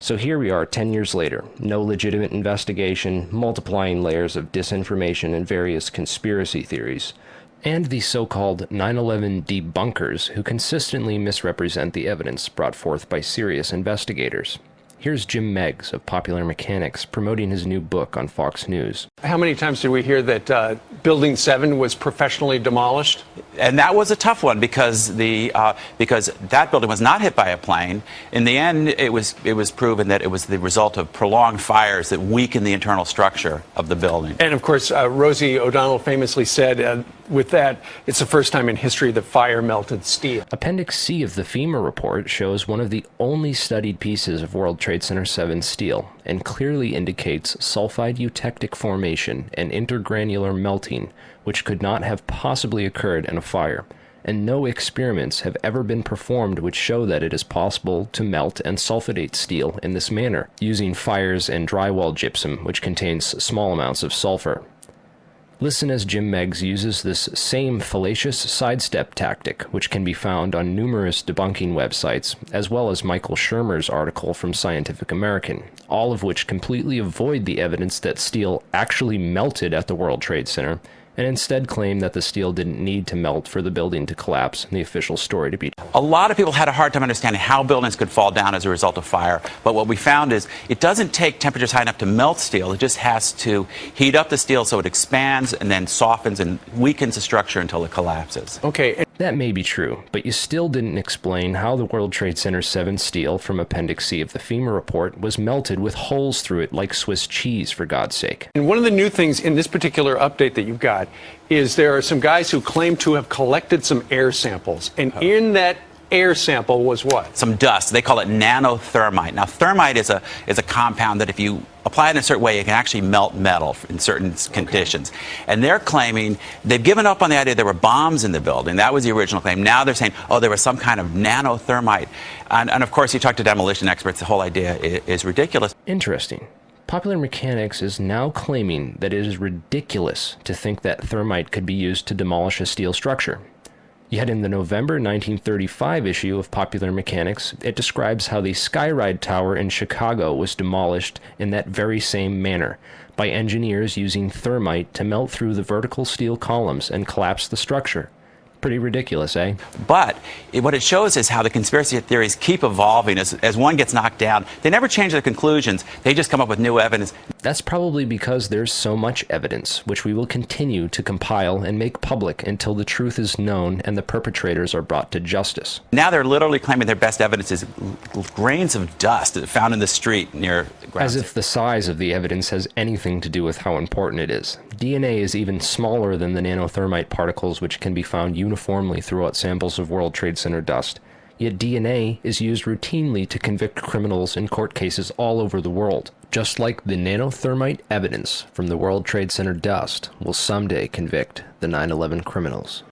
So here we are 10 years later, no legitimate investigation, multiplying layers of disinformation and various conspiracy theories, and the so-called 9/11 debunkers who consistently misrepresent the evidence brought forth by serious investigators. Here's Jim Meigs of Popular Mechanics promoting his new book on Fox News. How many times did we hear that Building 7 was professionally demolished? And that was a tough one because because that building was not hit by a plane. In the end, it was proven that it was the result of prolonged fires that weakened the internal structure of the building. And of course, Rosie O'Donnell famously said, with that, it's the first time in history that fire melted steel. Appendix C of the FEMA report shows one of the only studied pieces of World Trade Center 7 steel and clearly indicates sulfide eutectic formation and intergranular melting, which could not have possibly occurred in a fire. And no experiments have ever been performed which show that it is possible to melt and sulfidate steel in this manner, using fires and drywall gypsum, which contains small amounts of sulfur. Listen as Jim Meigs uses this same fallacious sidestep tactic, which can be found on numerous debunking websites, as well as Michael Shermer's article from Scientific American, all of which completely avoid the evidence that steel actually melted at the World Trade Center, and instead claim that the steel didn't need to melt for the building to collapse and the official story to be told. A lot of people had a hard time understanding how buildings could fall down as a result of fire, but what we found is it doesn't take temperatures high enough to melt steel. It just has to heat up the steel so it expands and then softens and weakens the structure until it collapses. Okay. That may be true, but you still didn't explain how the World Trade Center 7 steel from Appendix C of the FEMA report was melted with holes through it like Swiss cheese, for God's sake. And one of the new things in this particular update that you've got is there are some guys who claim to have collected some air samples, and in that air sample was what? Some dust. They call it nanothermite. Now, thermite is a compound that if you apply it in a certain way, it can actually melt metal in certain conditions. And they're claiming, they've given up on the idea there were bombs in the building. That was the original claim. Now they're saying, oh, there was some kind of nanothermite. And of course, you talk to demolition experts, the whole idea is ridiculous. Interesting. Popular Mechanics is now claiming that it is ridiculous to think that thermite could be used to demolish a steel structure. Yet in the November 1935 issue of Popular Mechanics, it describes how the Skyride Tower in Chicago was demolished in that very same manner, by engineers using thermite to melt through the vertical steel columns and collapse the structure. Pretty ridiculous, eh? But what it shows is how the conspiracy theories keep evolving as one gets knocked down. They never change their conclusions. They just come up with new evidence. That's probably because there's so much evidence, which we will continue to compile and make public until the truth is known and the perpetrators are brought to justice. Now they're literally claiming their best evidence is grains of dust found in the street near ground. As if the size of the evidence has anything to do with how important it is. DNA is even smaller than the nanothermite particles which can be found uniformly throughout samples of World Trade Center dust. Yet DNA is used routinely to convict criminals in court cases all over the world. Just like the nanothermite evidence from the World Trade Center dust will someday convict the 9/11 criminals.